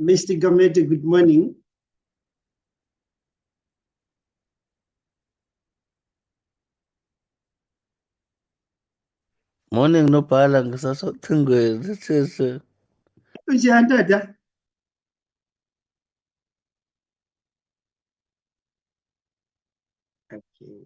Mr. Gamete, good morning. Morning nobhala ngisasothingweni sithese. Unjani tata? Okay.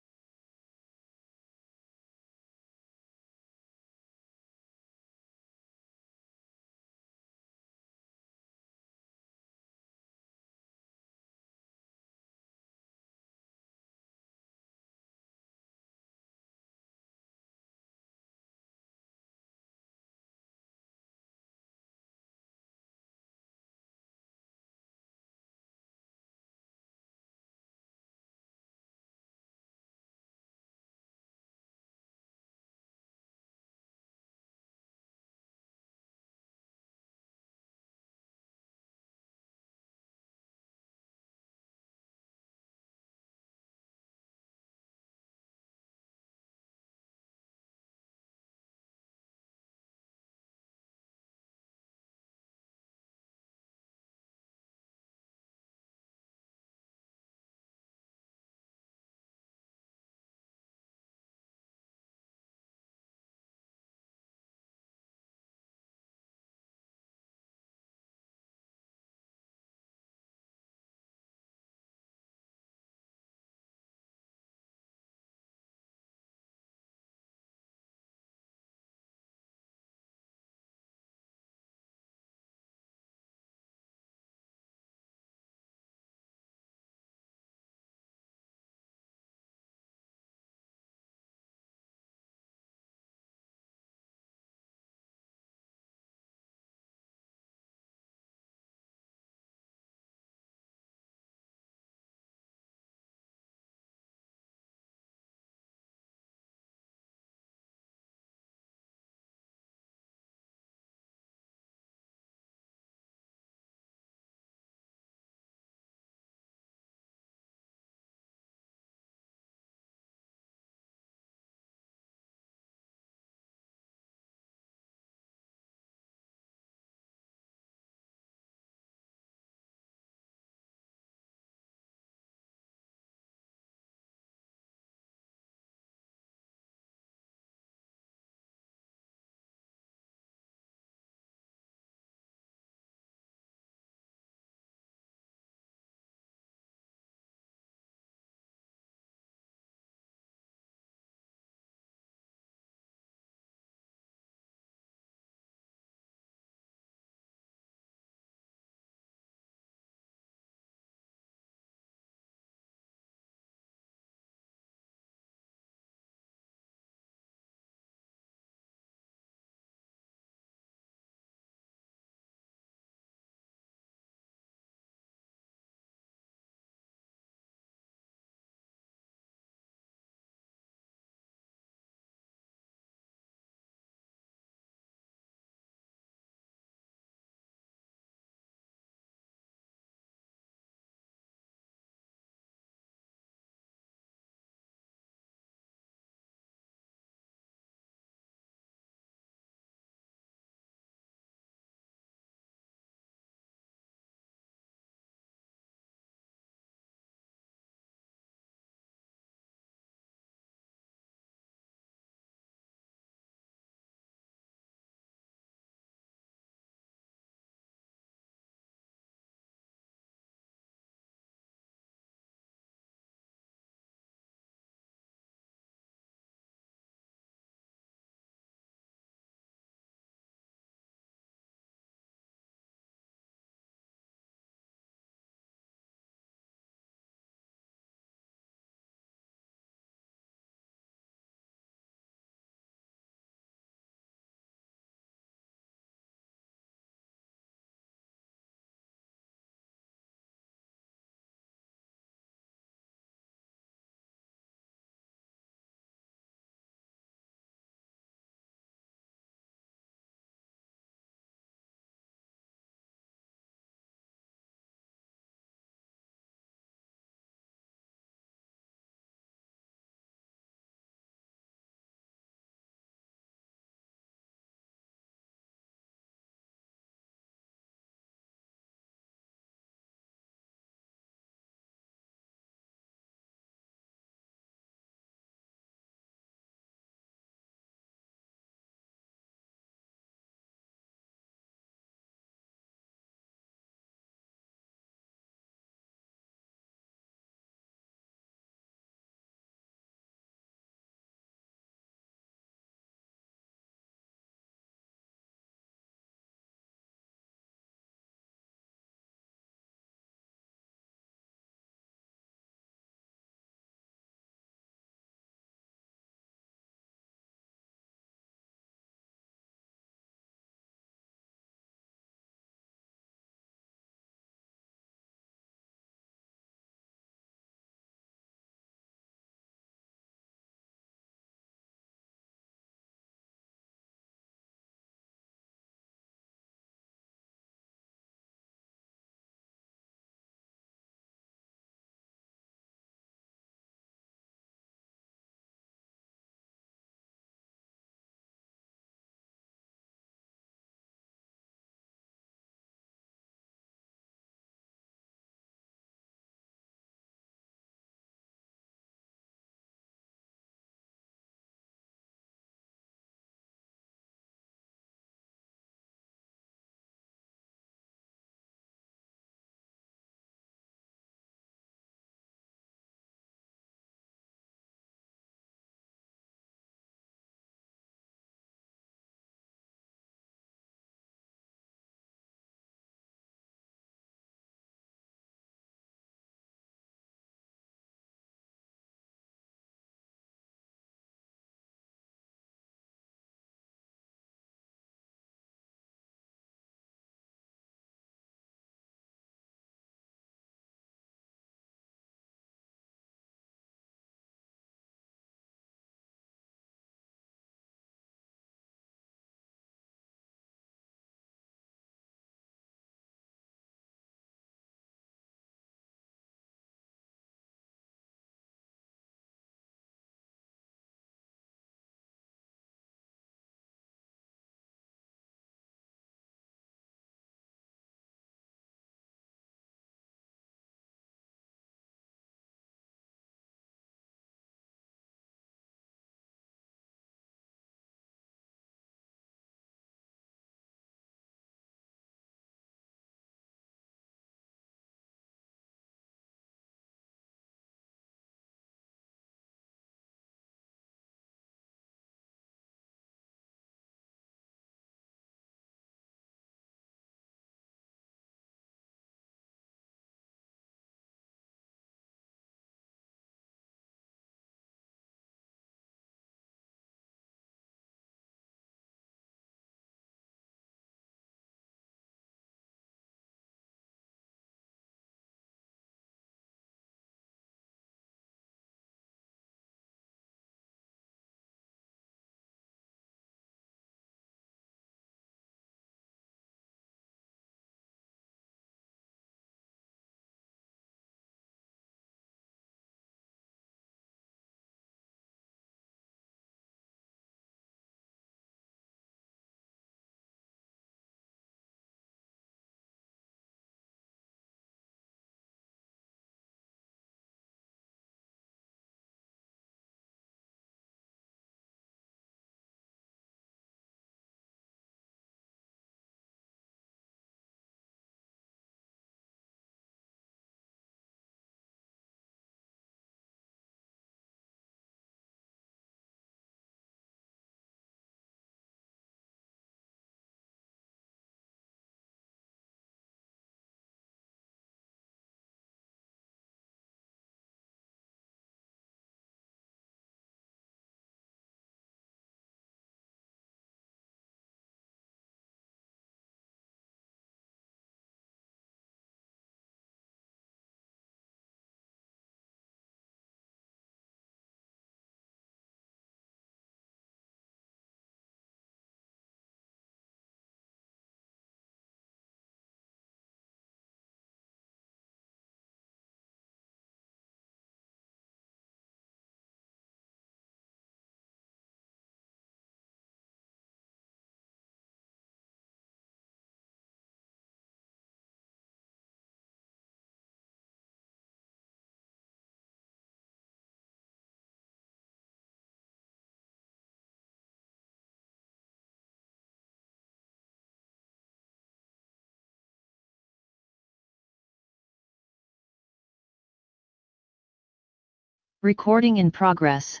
Recording in progress.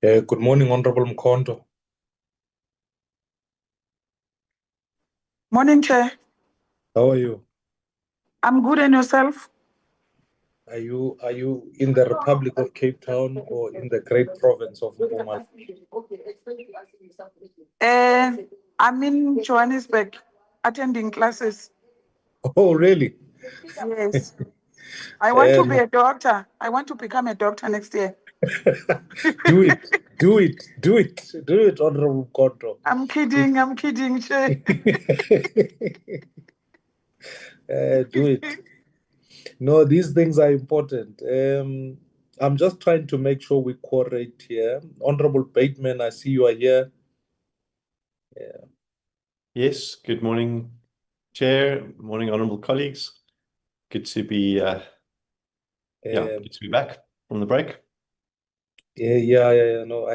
Good morning, Honorable Mkhonto. Morning, Chair. How are you? I'm good, and yourself? Are you in the Republic of Cape Town or in the great province of Mpumalanga? I'm in Johannesburg attending classes. Oh, really? Yes. I want to be a doctor. I want to become a doctor next year. Do it, Honorable Mkhonto. I'm kidding, Chair. Do it. No, these things are important. I'm just trying to make sure we coordinate here. Honorable Bateman, I see you are here. Yes, good morning, Chair. Morning, honorable colleagues. Good to be good to be back from the break. Yeah. No,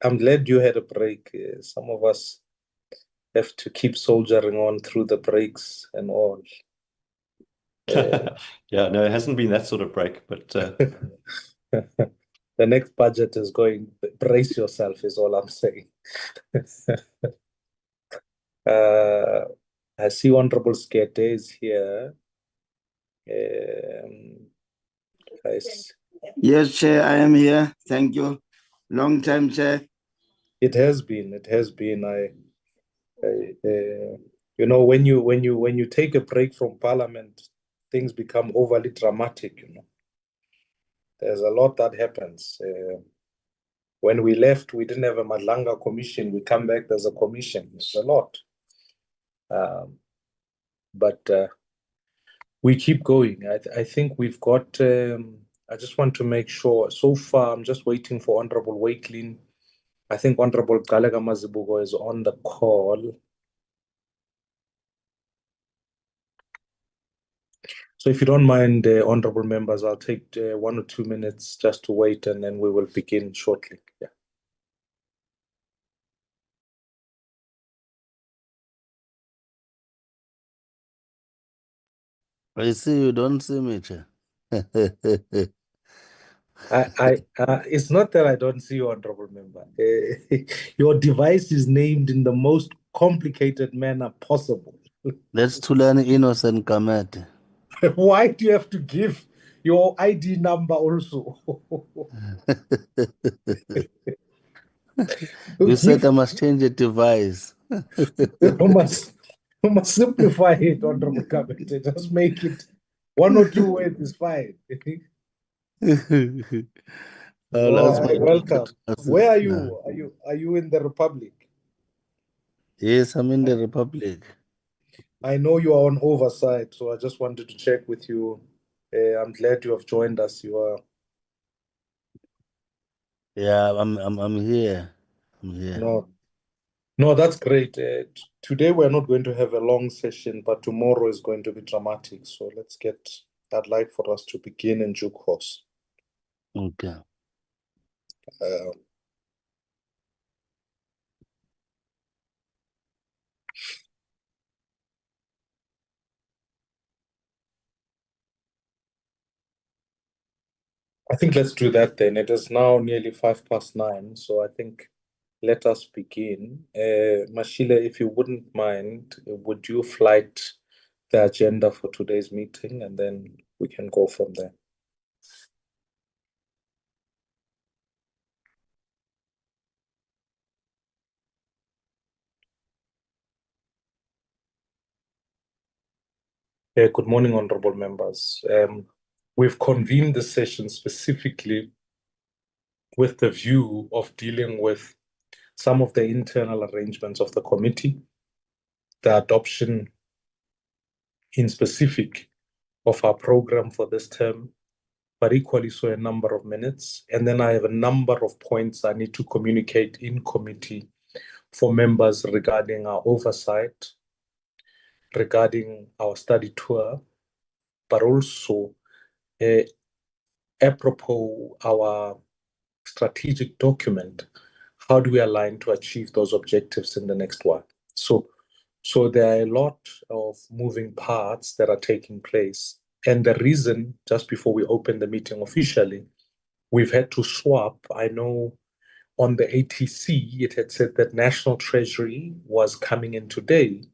I'm glad you had a break. Some of us have to keep soldiering on through the breaks and all. Yeah, no, it hasn't been that sort of break, but The next budget is going, brace yourself is all I'm saying. I see Honorable Skete is here. Yes, Chair, I am here. Thank you. Long time, Chair. It has been. You know, when you take a break from Parliament, things become overly dramatic. You know, there's a lot that happens. When we left, we didn't have a Madlanga commission. We come back, there's a commission. It's a lot. But we keep going. I think we've got. I just want to make sure. So far, I'm just waiting for Honorable Wakelin. I think Honorable Galega Mazibugo is on the call. So if you don't mind, honorable members, I'll take 1 or 2 minutes just to wait, and then we will begin shortly. Yeah. I see you don't see me, Chair. It's not that I don't see you, honorable member. Your device is named in the most complicated manner possible. Let's to learn innocent Kamete. Why do you have to give your ID number also? You said I must change the device. You must simplify it, honorable Kabete. Just make it 1 or 2 words is fine. Welcome. Where are you? Are you in the Republic? Yes, I'm in the Republic. I know you are on oversight, so I just wanted to check with you. I'm glad you have joined us. You are. Yeah, I'm here. I'm here. No, that's great. Today we're not going to have a long session, but tomorrow is going to be dramatic. So let's get. I'd like for us to begin in due course. Okay. I think let's do that then. It is now nearly 9:05, so I think let us begin. Mashila, if you wouldn't mind, would you flight the agenda for today's meeting, and then we can go from there. Good morning, honorable members. We've convened the session specifically with the view of dealing with some of the internal arrangements of the committee, the adoption in specific of our program for this term, but equally so a number of minutes. And then I have a number of points I need to communicate in committee for members regarding our oversight, regarding our study tour, but also apropos our strategic document, how do we align to achieve those objectives in the next one? So there are a lot of moving parts that are taking place. And the reason, just before we open the meeting officially, we've had to swap. I know on the ATC, it had said that National Treasury was coming in today.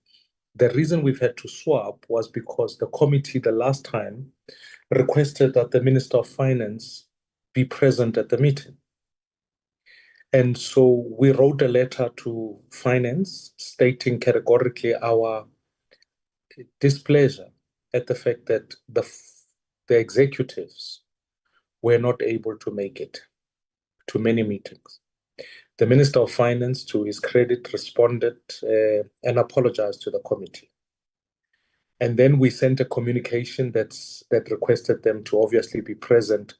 The reason we've had to swap was because the committee the last time requested that the Minister of Finance be present at the meeting. And so we wrote a letter to Finance stating categorically our displeasure at the fact that the executives were not able to make it to many meetings. The Minister of Finance, to his credit, responded and apologized to the committee. And then we sent a communication that requested them to obviously be present,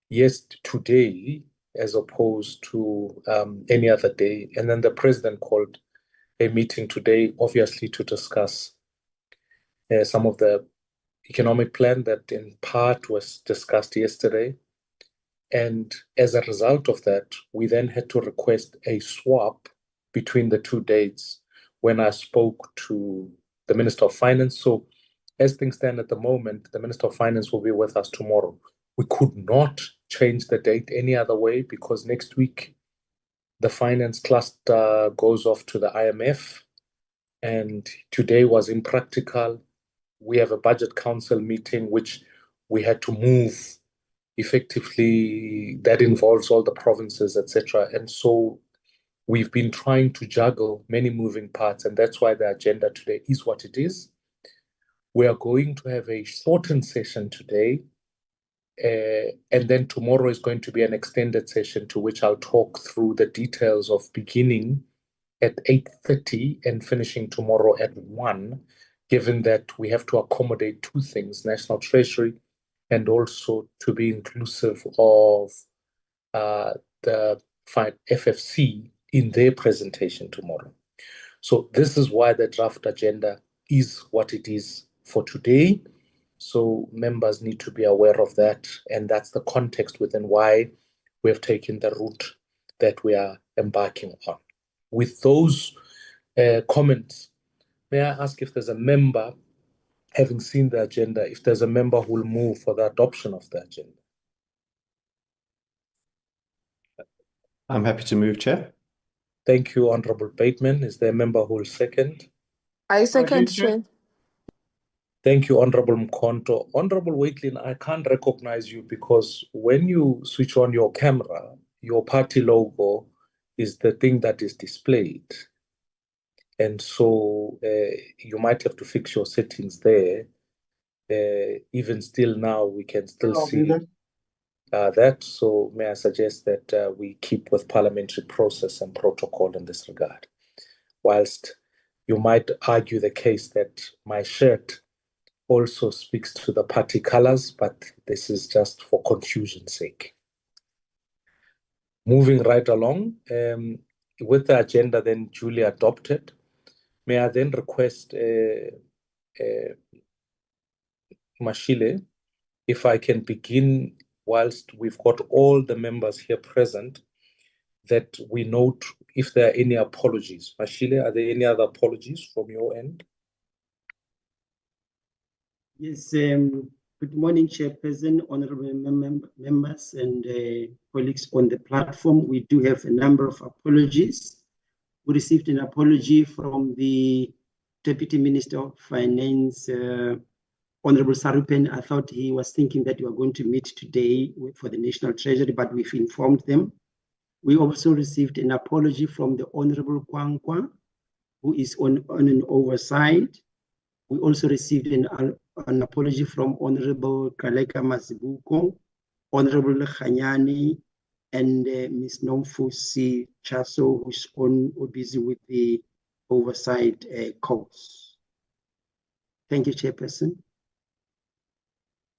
yes, today, as opposed to any other day. And then the president called a meeting today, obviously, to discuss some of the economic plan that in part was discussed yesterday. And as a result of that, we then had to request a swap between the two dates when I spoke to the Minister of Finance. So as things stand at the moment, the Minister of Finance will be with us tomorrow. We could not change the date any other way because next week the finance cluster goes off to the IMF, and today was impractical. We have a budget council meeting which we had to move effectively. That involves all the provinces, etc. And so we've been trying to juggle many moving parts, and that's why the agenda today is what it is. We are going to have a shortened session today, and then tomorrow is going to be an extended session to which I'll talk through the details of beginning at 8:30 and finishing tomorrow at 1, given that we have to accommodate two things, National Treasury, and also to be inclusive of the FFC in their presentation tomorrow. So this is why the draft agenda is what it is for today. So members need to be aware of that, and that's the context within why we have taken the route that we are embarking on. With those comments, may I ask if there's a member, having seen the agenda, if there's a member who will move for the adoption of the agenda? I'm happy to move, Chair. Thank you, Honorable Bateman. Is there a member who will second? I second, Chair. Thank you, Honorable Mkonto. Honorable Waitlin, I can't recognize you because when you switch on your camera, your party logo is the thing that is displayed. And so you might have to fix your settings there. Even still now, we can still see that. So may I suggest that we keep with parliamentary process and protocol in this regard. Whilst you might argue the case that my shirt also speaks to the party colors, but this is just for confusion's sake. Moving right along, with the agenda then duly adopted, may I then request Mashile, if I can begin whilst we've got all the members here present, that we note if there are any apologies. Mashile, are there any other apologies from your end? Yes, good morning, Chairperson, honorable members and colleagues on the platform. We do have a number of apologies. We received an apology from the Deputy Minister of Finance, Honorable Sarupen. I thought he was thinking that we were going to meet today for the National Treasury, but we've informed them. We also received an apology from the Honorable Kwankwa, who is on an oversight. We also received an apology from Honorable Kaleka Mazibuko, Honorable Khanyani, and Ms. Nomfusi Chaso, who's busy with the oversight calls. Thank you, Chairperson.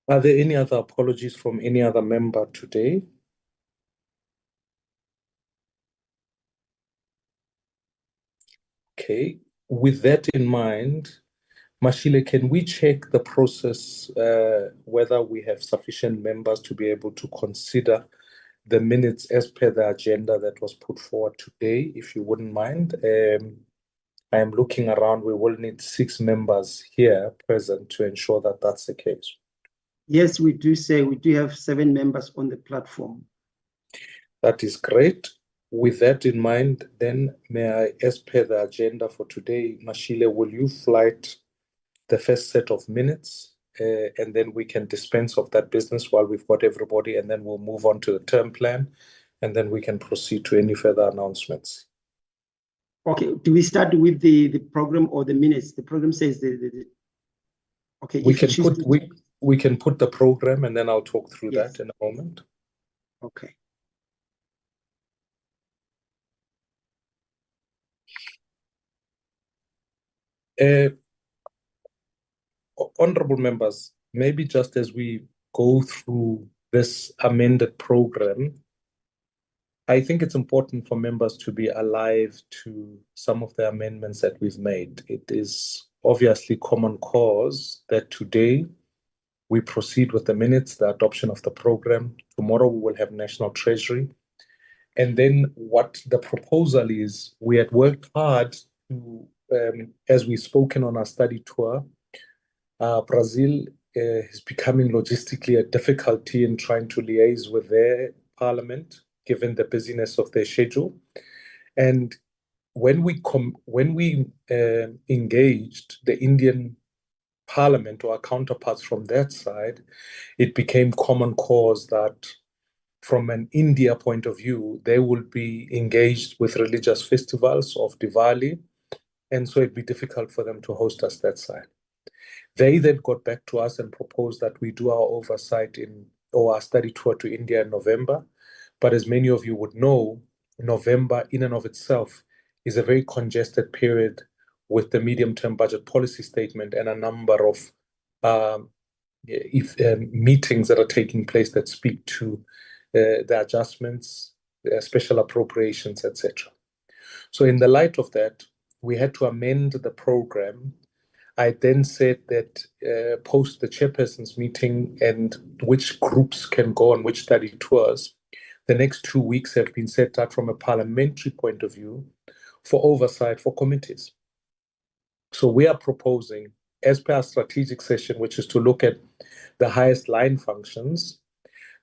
Are there any other apologies from any other member today? Okay, with that in mind, Mashile, can we check the process whether we have sufficient members to be able to consider the minutes as per the agenda that was put forward today, if you wouldn't mind? I am looking around. We will need 6 members here present to ensure that that's the case. Yes, we do have 7 members on the platform. That is great. With that in mind, then may I, as per the agenda for today, Mashile, will you flight the first set of minutes, and then we can dispense of that business while we've got everybody, and then we'll move on to the term plan, and then we can proceed to any further announcements. Okay, do we start with the program or the minutes? The program says okay. We can put the program, and then I'll talk through Yes. that in a moment. Okay. Honorable members, maybe just as we go through this amended program, I think it's important for members to be alive to some of the amendments that we've made. It is obviously common cause that today we proceed with the minutes, the adoption of the program. Tomorrow we will have National Treasury. And then what the proposal is, we had worked hard to, as we've spoken on our study tour, Brazil is becoming logistically a difficulty in trying to liaise with their parliament, given the busyness of their schedule. And when we engaged the Indian parliament or our counterparts from that side, it became common cause that from an India point of view, they will be engaged with religious festivals of Diwali, and so it'd be difficult for them to host us that side. They then got back to us and proposed that we do our oversight or our study tour to India in November. But as many of you would know, November in and of itself is a very congested period with the medium-term budget policy statement and a number of meetings that are taking place that speak to the adjustments, special appropriations, etc. So in the light of that, we had to amend the program. I then said that post the chairperson's meeting and which groups can go on which study tours, the next 2 weeks have been set out from a parliamentary point of view for oversight for committees. So we are proposing, as per our strategic session, which is to look at the highest line functions,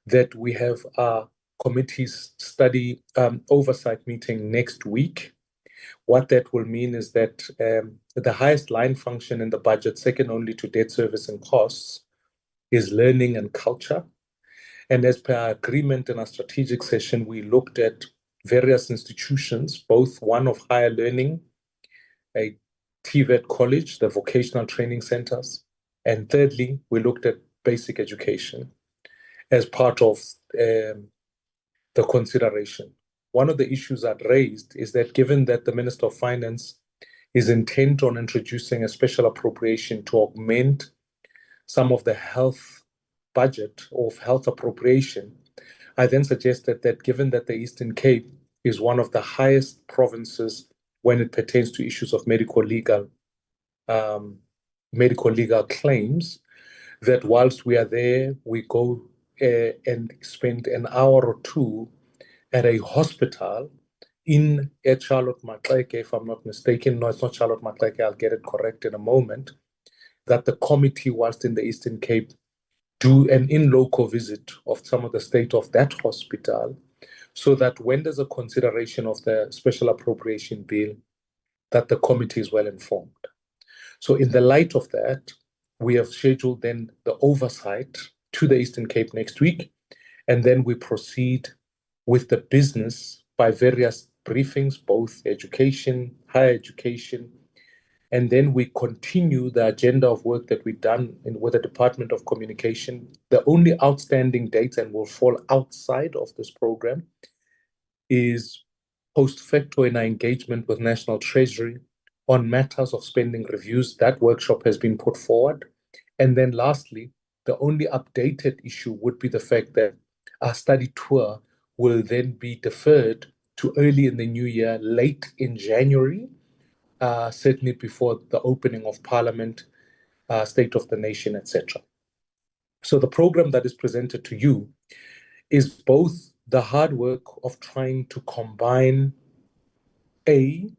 that we have our committees study oversight meeting next week. What that will mean is that the highest line function in the budget, second only to debt service and costs, is learning and culture. And as per our agreement in our strategic session, we looked at various institutions, both one of higher learning, a TVET college, the vocational training centers, and thirdly, we looked at basic education as part of the consideration. One of the issues I'd raised is that given that the Minister of Finance is intent on introducing a special appropriation to augment some of the health budget of health appropriation, I then suggested that given that the Eastern Cape is one of the highest provinces when it pertains to issues of medical legal claims, that whilst we are there, we go and spend an hour or two at a hospital at Charlotte Maxeke, if I'm not mistaken. No, it's not Charlotte Maxeke. I'll get it correct in a moment. That the committee, whilst in the Eastern Cape, do an in-loco visit of some of the state of that hospital, so that when there's a consideration of the special appropriation bill, that the committee is well informed. So in the light of that, we have scheduled then the oversight to the Eastern Cape next week, and then we proceed with the business by various briefings, both education, higher education, and then we continue the agenda of work that we've done with the Department of Communication. The only outstanding dates and will fall outside of this program is post facto in our engagement with National Treasury on matters of spending reviews. That workshop has been put forward. And then lastly, the only updated issue would be the fact that our study tour will then be deferred to early in the new year, late in January, certainly before the opening of Parliament, State of the Nation, etc. So the program that is presented to you is both the hard work of trying to combine the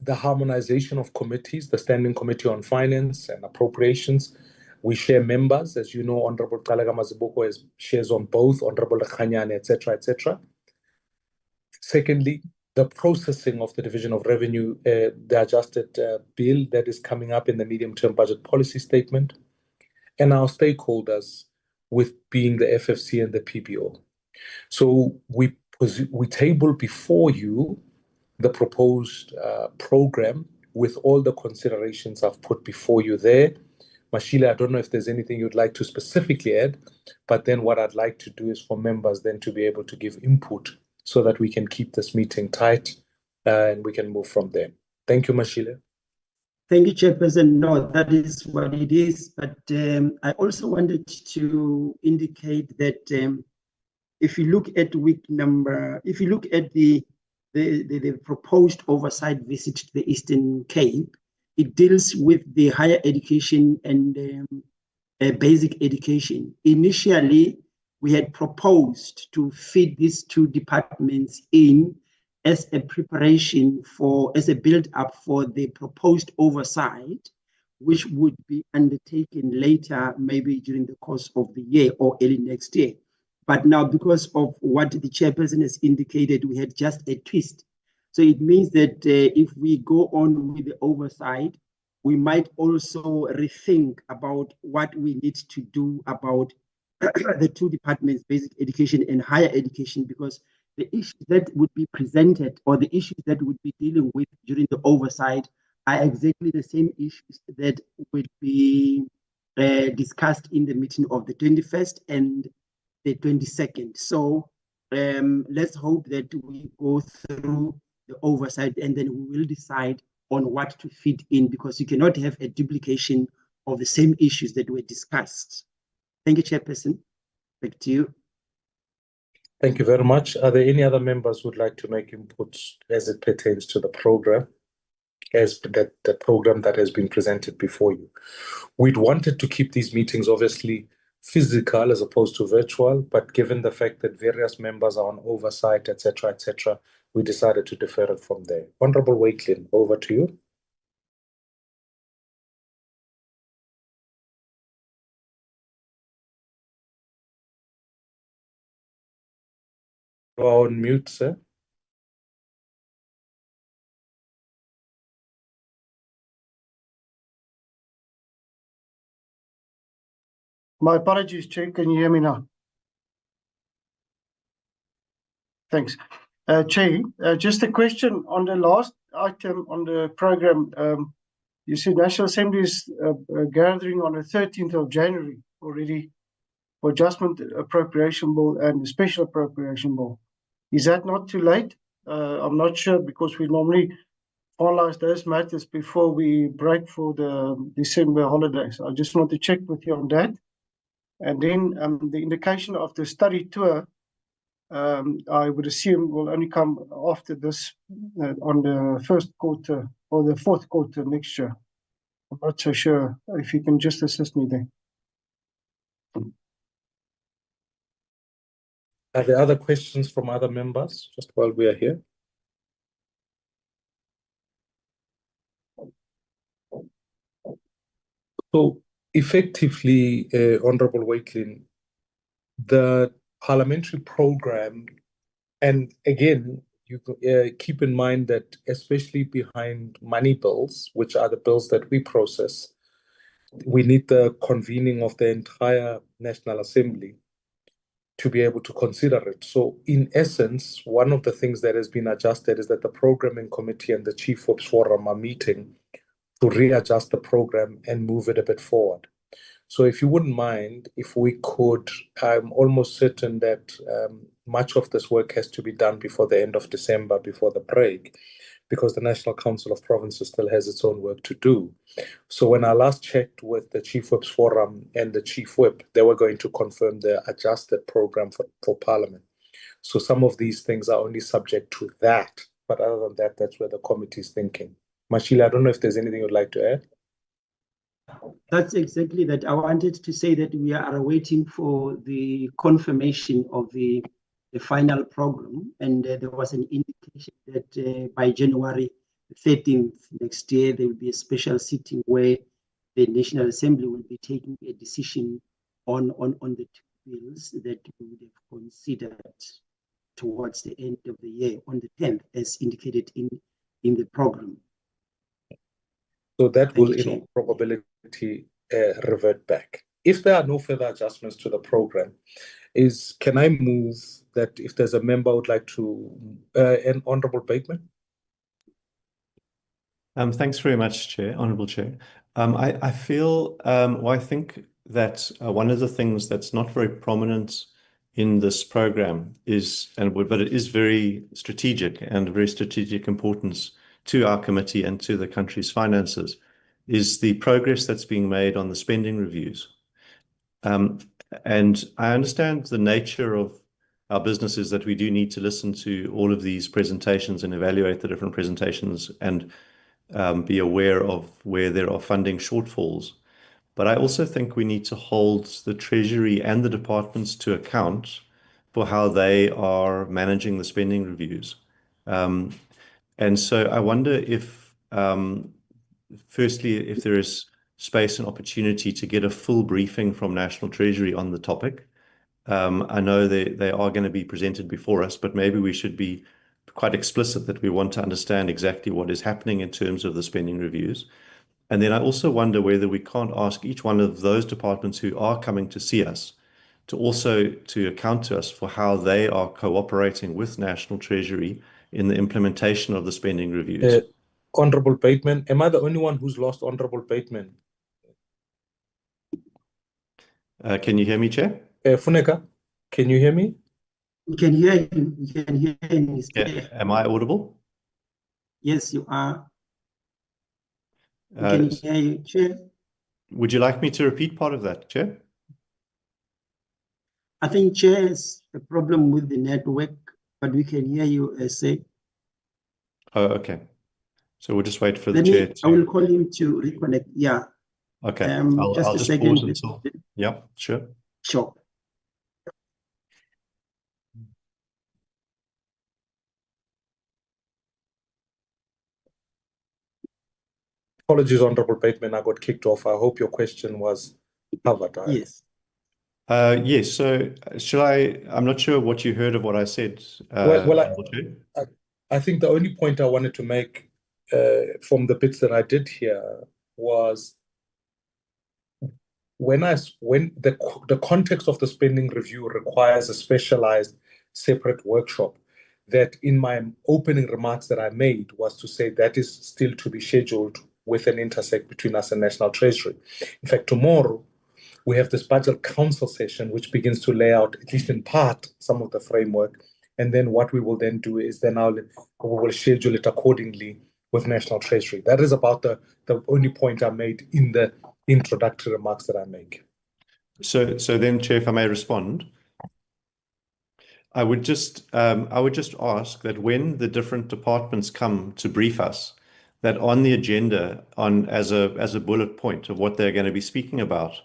harmonization of committees, the Standing Committee on Finance and Appropriations. We share members, as you know, Honorable Kalaga Maziboko shares on both, Honorable Khanyane, etc., etc. Secondly, the processing of the Division of Revenue, the adjusted bill that is coming up in the medium-term budget policy statement, and our stakeholders, with being the FFC and the PBO. So we table before you the proposed program with all the considerations I've put before you there. Mashile, I don't know if there's anything you'd like to specifically add, but then what I'd like to do is for members then to be able to give input so that we can keep this meeting tight and we can move from there. Thank you, Mashile. Thank you, Chairperson. No, that is what it is. But I also wanted to indicate that if you look at if you look at the proposed oversight visit to the Eastern Cape, it deals with the higher education and basic education. Initially, we had proposed to feed these two departments in as a preparation as a build-up for the proposed oversight, which would be undertaken later, maybe during the course of the year or early next year. But now, because of what the chairperson has indicated, we had just a twist. So it means that if we go on with the oversight, we might also rethink about what we need to do about the two departments, basic education and higher education, because the issues that would be presented or the issues that would be dealing with during the oversight are exactly the same issues that would be discussed in the meeting of the 21st and the 22nd. So let's hope that we go through the oversight and then we will decide on what to fit in, because you cannot have a duplication of the same issues that were discussed. Thank you, Chairperson. Back to you. Thank you very much. Are there any other members who would like to make inputs as it pertains to the program, the program that has been presented before you? We'd wanted to keep these meetings obviously physical as opposed to virtual, but given the fact that various members are on oversight, etc., we decided to defer it from there. Honorable Wakelin, over to you. You are on mute, sir. My apologies, Chair. Can you hear me now? Thanks. Chair, just a question on the last item on the program. You said National Assembly is gathering on the 13th of January already for Adjustment Appropriation Bill and the Special Appropriation Bill. Is that not too late? I'm not sure, because we normally finalize those matters before we break for the December holidays. I just want to check with you on that. And then the indication of the study tour, I would assume, will only come after this on the first quarter or the fourth quarter next year. I'm not so sure. If you can just assist me there. Are there other questions from other members just while we are here? So effectively, Honorable Wakelin, the parliamentary program, and again, you keep in mind that especially behind money bills, which are the bills that we process, we need the convening of the entire National Assembly to be able to consider it. So in essence, one of the things that has been adjusted is that the programming committee and the Chief Whips Forum are meeting to readjust the program and move it a bit forward. So if you wouldn't mind, if we could, I'm almost certain that much of this work has to be done before the end of December, before the break, because the National Council of Provinces still has its own work to do. So when I last checked with the Chief Whips Forum and the Chief Whip, they were going to confirm the adjusted program for Parliament. So some of these things are only subject to that. But other than that, that's where the committee is thinking. Mashile, I don't know if there's anything you'd like to add. That's exactly that. I wanted to say that we are waiting for the confirmation of the final program, and there was an indication that by January 13th next year, there will be a special sitting where the National Assembly will be taking a decision on the two bills that we would have considered towards the end of the year on the 10th, as indicated in the program. So that Thank will, you, in Chair. all probability, revert back. If there are no further adjustments to the program, can I move that if there's a member who would like to, an Honourable Bateman? Thanks very much, Chair, Honourable Chair. I feel, well, I think that one of the things that's not very prominent in this program is, but it is very strategic and very strategic importance to our committee and to the country's finances, is the progress that's being made on the spending reviews. And I understand the nature of our business is that we do need to listen to all of these presentations and evaluate the different presentations and be aware of where there are funding shortfalls. But I also think we need to hold the Treasury and the departments to account for how they are managing the spending reviews. And so I wonder if, firstly, if there is space and opportunity to get a full briefing from National Treasury on the topic. I know they are going to be presented before us, but maybe we should be quite explicit that we want to understand exactly what is happening in terms of the spending reviews. And then I also wonder whether we can't ask each one of those departments who are coming to see us to also to account to us for how they are cooperating with National Treasury in the implementation of the spending reviews. Honourable Bateman, am I the only one who's lost Honourable Bateman? Can you hear me, Chair? Funeka, can you hear me? We can hear him. We can hear him. He's there. Am I audible? Yes, you are. We can hear you, Chair. Would you like me to repeat part of that, Chair? I think Chair has a problem with the network, but we can hear you, say. Oh, okay. So we'll just wait for the Chair to... I will call him to reconnect. Yeah. Okay. Just I'll a just second. pause until... Yeah, sure. Sure. Apologies, Honourable Bateman, I got kicked off. I hope your question was covered, right? Yes. Yes, so I'm not sure what you heard of what I said. I think the only point I wanted to make from the bits that I did hear was when the context of the spending review requires a specialized separate workshop, that in my opening remarks that I made was to say that is still to be scheduled with an intersect between us and National Treasury. In fact, tomorrow we have this budget council session, which begins to lay out, at least in part, some of the framework. And then what we will then do is we will schedule it accordingly with National Treasury. That is about the only point I made in the introductory remarks that I make. So then, Chair, if I may respond, I would just ask that when the different departments come to brief us, that on the agenda, as a bullet point of what they're going to be speaking about,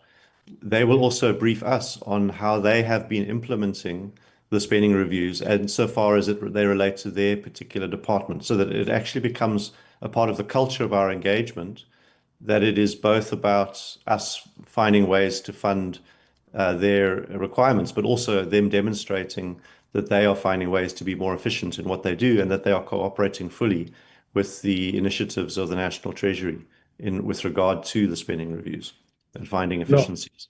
they will also brief us on how they have been implementing the spending reviews and so far as they relate to their particular department, so that it actually becomes a part of the culture of our engagement, that it is both about us finding ways to fund their requirements, but also them demonstrating that they are finding ways to be more efficient in what they do and that they are cooperating fully with the initiatives of the National Treasury with regard to the spending reviews and finding efficiencies.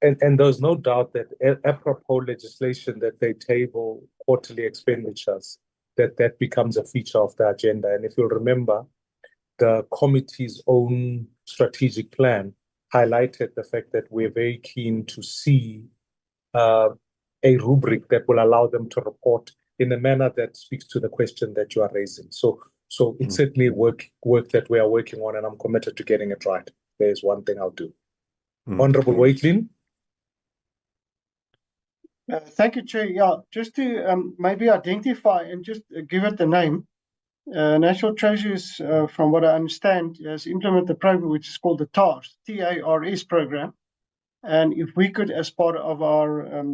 No. And there's no doubt that apropos legislation that they table quarterly expenditures, that becomes a feature of the agenda. And if you'll remember, the committee's own strategic plan highlighted the fact that we're very keen to see a rubric that will allow them to report in a manner that speaks to the question that you are raising. So it's certainly work that we are working on, and I'm committed to getting it right. There's one thing I'll do. Honourable Waitlin. Thank you, Chair. Yeah, just to maybe identify and just give it the name. National Treasury is, from what I understand, has implemented a program which is called the TARS, T-A-R-S program. And if we could, as part of our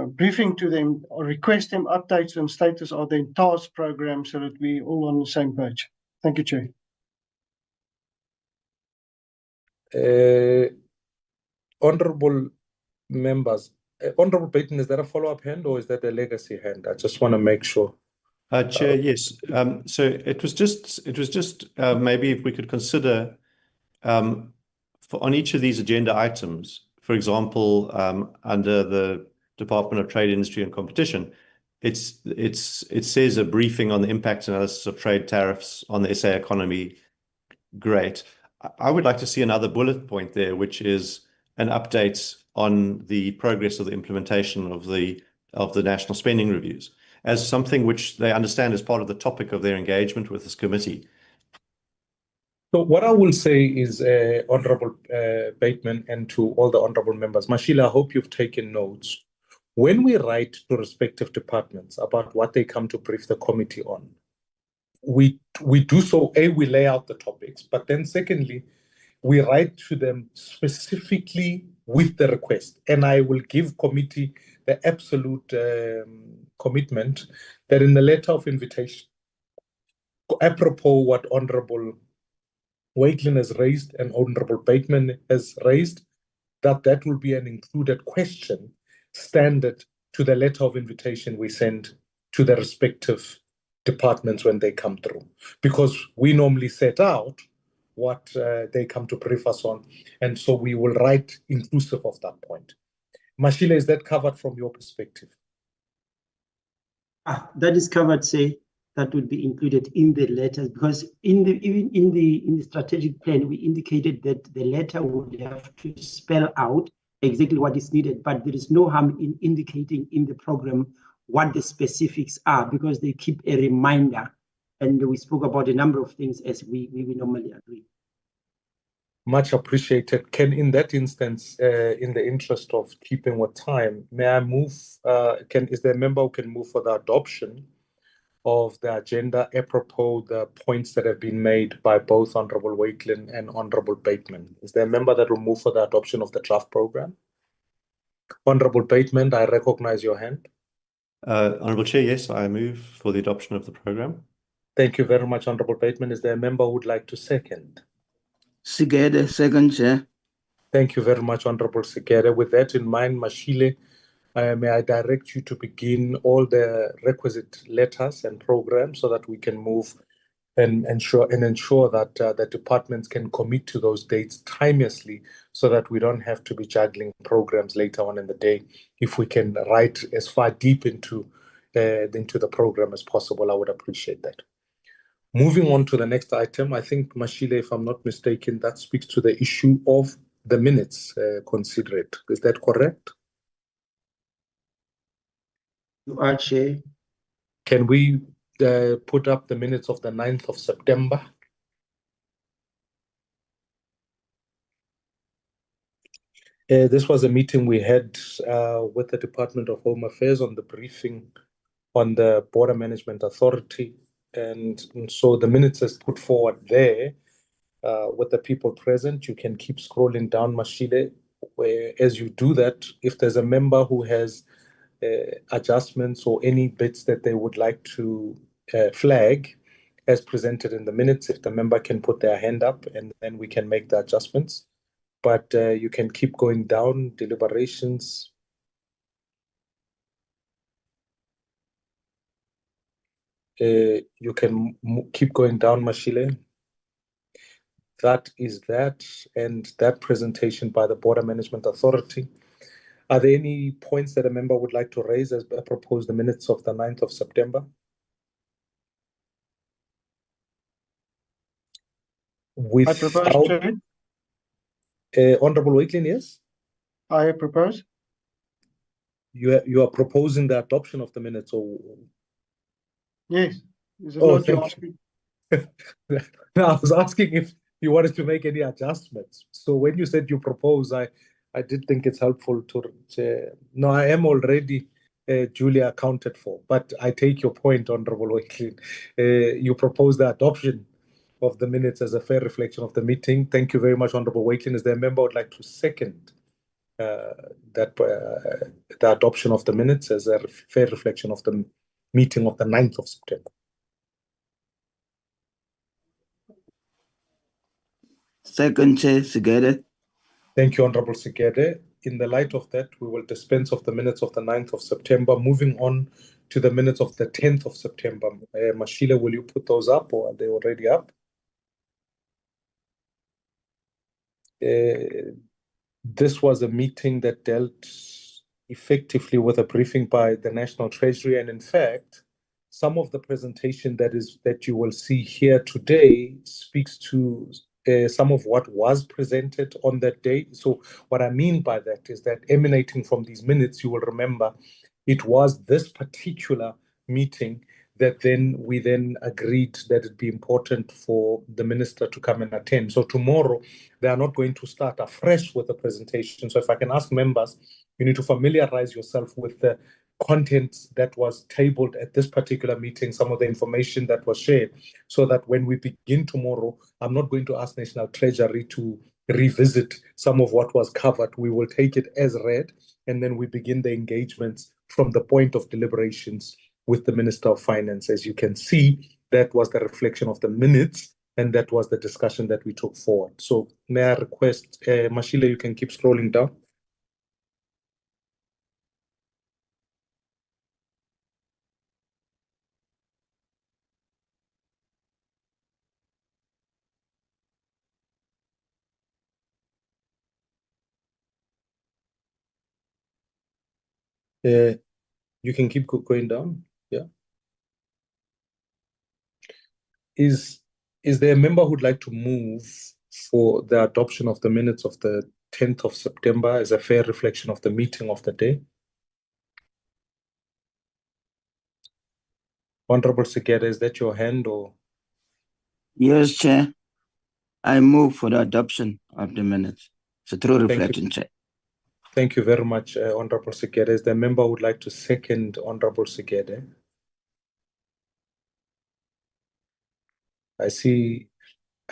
briefing to them, or request them updates on status of the TARS program so that we all on the same page. Thank you, Chair. Honorable members, Honorable Peyton, is that a follow-up hand or is that a legacy hand? I just want to make sure. Chair, yes. So it was just maybe if we could consider on each of these agenda items, for example, under the Department of Trade, Industry and Competition, it says a briefing on the impact analysis of trade tariffs on the SA economy. Great. I would like to see another bullet point there, which is an update on the progress of the implementation of the national spending reviews, as something which they understand as part of the topic of their engagement with this committee. So what I will say is, Honorable Bateman, and to all the honorable members, Mashile, I hope you've taken notes. When we write to respective departments about what they come to brief the committee on, we do so, we lay out the topics, but then secondly, we write to them specifically with the request. And I will give committee the absolute commitment that in the letter of invitation, apropos what Honorable Wakelin has raised and Honorable Bateman has raised, that will be an included question standard to the letter of invitation we send to the respective departments when they come through. Because we normally set out what they come to brief us on, and so we will write inclusive of that point. Mashile, is that covered from your perspective? That is covered, say. That would be included in the letters, because in the strategic plan, we indicated that the letter would have to spell out exactly what is needed, but there is no harm in indicating in the program what the specifics are, because they keep a reminder. And we spoke about a number of things as we normally agree. Much appreciated. Can, in that instance, in the interest of keeping with time, may I move, is there a member who can move for the adoption of the agenda apropos the points that have been made by both Honorable Wakelin and Honorable Bateman? Is there a member that will move for the adoption of the draft program? Honorable Bateman, I recognize your hand. Honorable Chair, yes, I move for the adoption of the program. Thank you very much, Honorable Bateman. Is there a member who would like to second? Sigede, second, Chair. Thank you very much, Honorable Sigede. With that in mind, Mashile, may I direct you to begin all the requisite letters and programs so that we can move and ensure that the departments can commit to those dates timeously, so that we don't have to be juggling programs later on in the day. If we can write as far deep into the program as possible, I would appreciate that. Moving on to the next item, I think, Mashile, if I'm not mistaken, that speaks to the issue of the minutes considered. Is that correct? You are, Chair. Can we put up the minutes of the 9th of September? This was a meeting we had with the Department of Home Affairs on the briefing on the Border Management Authority. And so the minutes is put forward there with the people present. You can keep scrolling down, Mashile. As you do that, if there's a member who has adjustments or any bits that they would like to flag as presented in the minutes, if the member can put their hand up, and then we can make the adjustments. But you can keep going down, deliberations. You can keep going down, Mashile. That is that, and that presentation by the Border Management Authority. Are there any points that a member would like to raise as I propose the minutes of the 9th of September? I propose, Chair. Honorable Wakelin, yes? I propose. You are proposing the adoption of the minutes, or? Yes. Is it not you asking? No, I was asking if you wanted to make any adjustments. So when you said you propose, I did think it's helpful to no, I am already duly accounted for. But I take your point, Honorable Wakelin. You propose the adoption of the minutes as a fair reflection of the meeting. Thank you very much, Honorable Wakelin. Is there a member who would like to second the adoption of the minutes as a fair reflection of the meeting of the 9th of September? Second, Chair, Sigede. Thank you, Honorable Sigede. In the light of that, we will dispense of the minutes of the 9th of September. Moving on to the minutes of the 10th of September. Mashile, will you put those up, or are they already up? This was a meeting that dealt effectively with a briefing by the National Treasury, and in fact, some of the presentation that you will see here today speaks to some of what was presented on that day. So what I mean by that is that emanating from these minutes, you will remember it was this particular meeting that we then agreed that it'd be important for the minister to come and attend. So tomorrow, they are not going to start afresh with the presentation. So if I can ask members, you need to familiarize yourself with the content that was tabled at this particular meeting, some of the information that was shared, so that when we begin tomorrow, I'm not going to ask National Treasury to revisit some of what was covered. We will take it as read, and then we begin the engagements from the point of deliberations with the Minister of Finance. As you can see, that was the reflection of the minutes, and that was the discussion that we took forward. So may I request, Mashile, you can keep scrolling down. You can keep going down. Yeah. Is there a member who'd like to move for the adoption of the minutes of the 10th of September as a fair reflection of the meeting of the day? Honorable Sigede, is that your hand, or? Yes, Chair. I move for the adoption of the minutes. It's a true reflection, Chair. Thank you very much, Honorable Sigede. Is there a member who would like to second Honorable Sigede? I see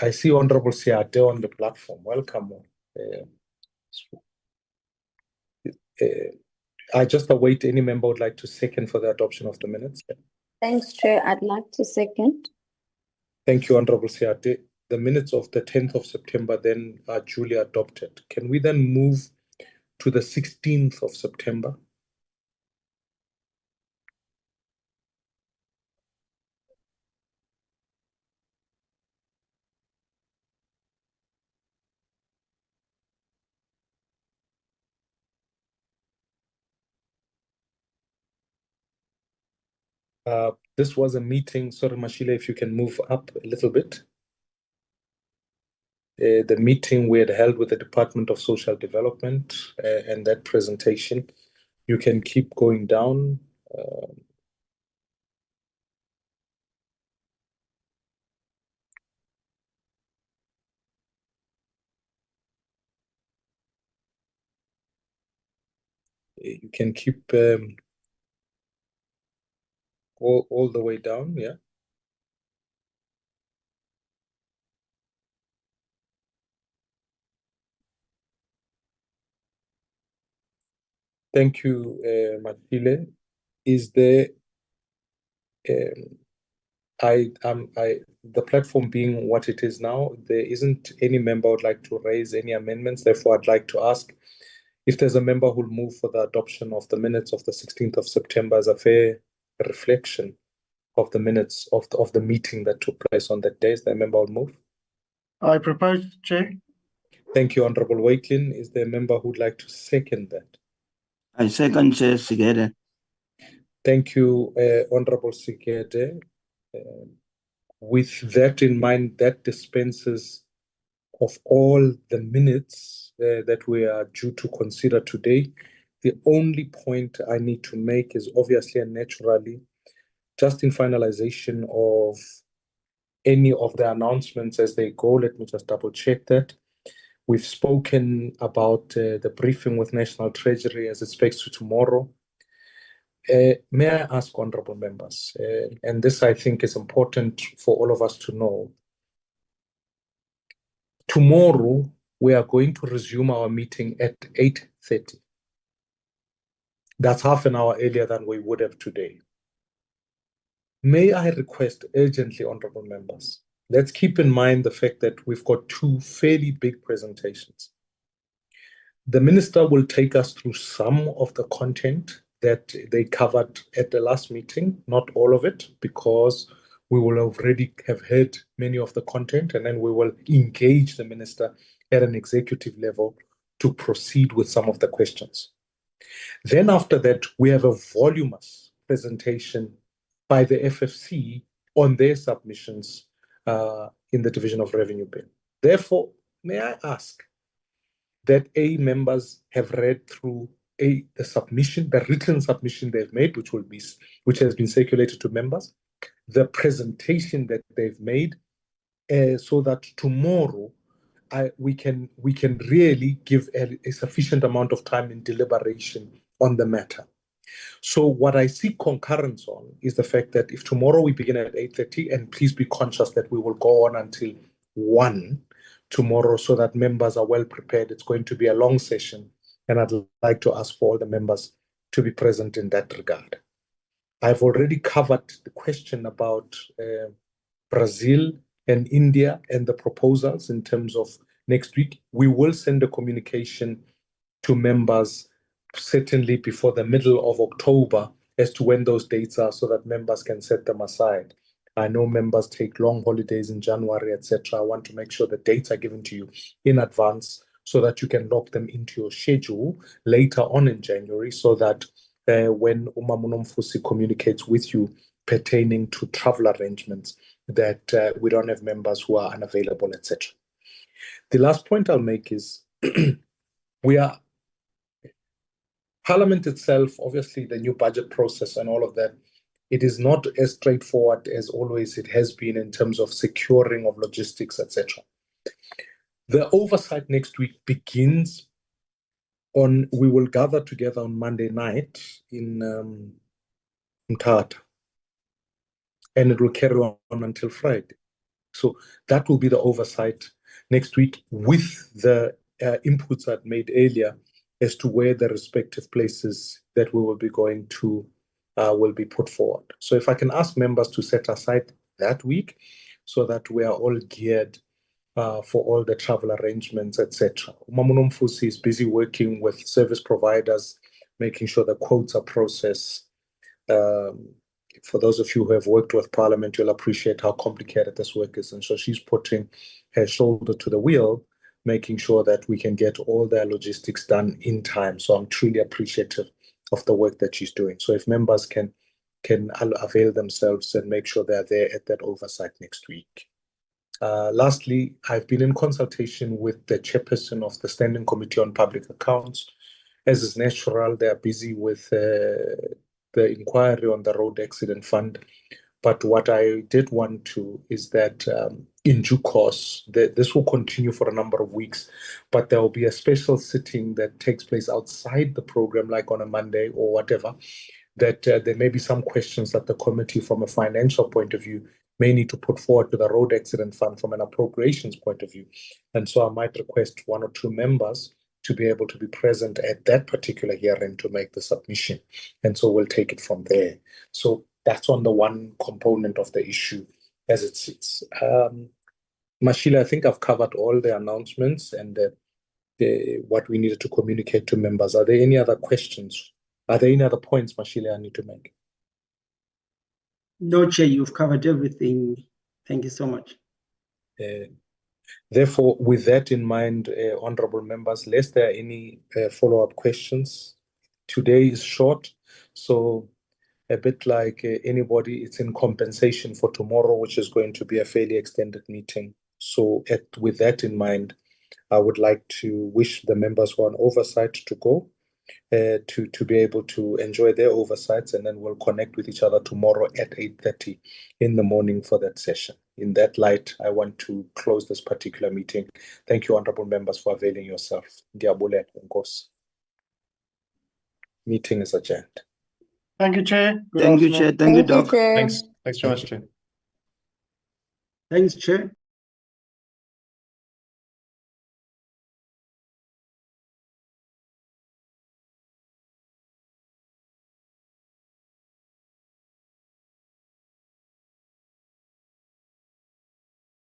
Honorable Siade on the platform. Welcome. I just await any member who would like to second for the adoption of the minutes. Thanks, Chair. I'd like to second. Thank you, Honorable Siade. The minutes of the 10th of September then are duly adopted. Can we then move to the 16th of September? This was a meeting. Sorry, Mashile, if you can move up a little bit. The meeting we had held with the Department of Social Development, and that presentation. You can keep going down. You can keep all the way down, yeah. Thank you, Mashile. Is there the platform being what it is now, there isn't any member who would like to raise any amendments. Therefore, I'd like to ask if there's a member who'll move for the adoption of the minutes of the 16th of September as a fair reflection of the minutes of the meeting that took place on that day. Is there a member who'll move? I propose, Chair. Thank you, Honorable Wakelin. Is there a member who'd like to second that? I second, Chair, Sigede. Thank you, Honorable Sigede. With that in mind, that dispenses of all the minutes that we are due to consider today. The only point I need to make is obviously and naturally, just in finalization of any of the announcements as they go. Let me just double check that. We've spoken about the briefing with National Treasury as it speaks to tomorrow. May I ask honorable members, and this I think is important for all of us to know. Tomorrow, we are going to resume our meeting at 8:30. That's half an hour earlier than we would have today. May I request urgently, honorable members, let's keep in mind the fact that we've got two fairly big presentations. The minister will take us through some of the content that they covered at the last meeting, not all of it, because we will already have heard many of the content, and then we will engage the minister at an executive level to proceed with some of the questions. Then after that, we have a voluminous presentation by the FFC on their submissions in the Division of Revenue Bill. Therefore, may I ask that members have read through the submission, the written submission they've made, which has been circulated to members, the presentation that they've made, so that tomorrow we can really give a sufficient amount of time in deliberation on the matter. So what I see concurrence on is the fact that if tomorrow we begin at 8:30, and please be conscious that we will go on until 1 tomorrow so that members are well prepared. It's going to be a long session, and I'd like to ask for all the members to be present in that regard. I've already covered the question about Brazil and India and the proposals in terms of next week. We will send a communication to members certainly before the middle of October as to when those dates are so that members can set them aside. I know members take long holidays in January, etc. I want to make sure the dates are given to you in advance so that you can lock them into your schedule later on in January, so that when Umamunomfusi communicates with you pertaining to travel arrangements, that we don't have members who are unavailable, etc. The last point I'll make is Parliament itself, obviously the new budget process and all of that, it is not as straightforward as always it has been in terms of securing of logistics, etc. The oversight next week begins we will gather together on Monday night in Mthatha, and it will carry on until Friday. So that will be the oversight next week with the inputs I'd made earlier as to where the respective places that we will be going to will be put forward. So if I can ask members to set aside that week so that we are all geared for all the travel arrangements, etc. Umamunomfusi is busy working with service providers, making sure the quotes are processed. For those of you who have worked with Parliament, you'll appreciate how complicated this work is. And so she's putting her shoulder to the wheel, making sure that we can get all their logistics done in time. So I'm truly appreciative of the work that she's doing. So if members can avail themselves and make sure they're there at that oversight next week. Lastly, I've been in consultation with the chairperson of the Standing Committee on Public Accounts. As is natural, they are busy with the inquiry on the road accident fund. But what I did want to is that in due course, this will continue for a number of weeks, but there will be a special sitting that takes place outside the program, like on a Monday or whatever, that there may be some questions that the committee from a financial point of view may need to put forward to the road accident fund from an appropriations point of view. And so I might request 1 or 2 members to be able to be present at that particular hearing to make the submission. And so we'll take it from there. So that's on the one component of the issue as it sits. Mashila, I think I've covered all the announcements and what we needed to communicate to members. Are there any other questions? Are there any other points, Mashila, I need to make? No, Chair, you've covered everything. Thank you so much. Therefore, with that in mind, honorable members, lest there are any follow-up questions, today is short, so a bit like anybody, it's in compensation for tomorrow, which is going to be a fairly extended meeting. So with that in mind, I would like to wish the members who are on oversight to go, to be able to enjoy their oversights, and then we'll connect with each other tomorrow at 8:30 in the morning for that session. In that light, I want to close this particular meeting. Thank you, honorable members, for availing yourself. Ndiyabulela, Nkosi. Meeting is adjourned. Thank you, Chair. Good Thank you, afternoon. Chair. Thank you, Doc. Chair. Thanks very much, Chair. Thanks, Chair.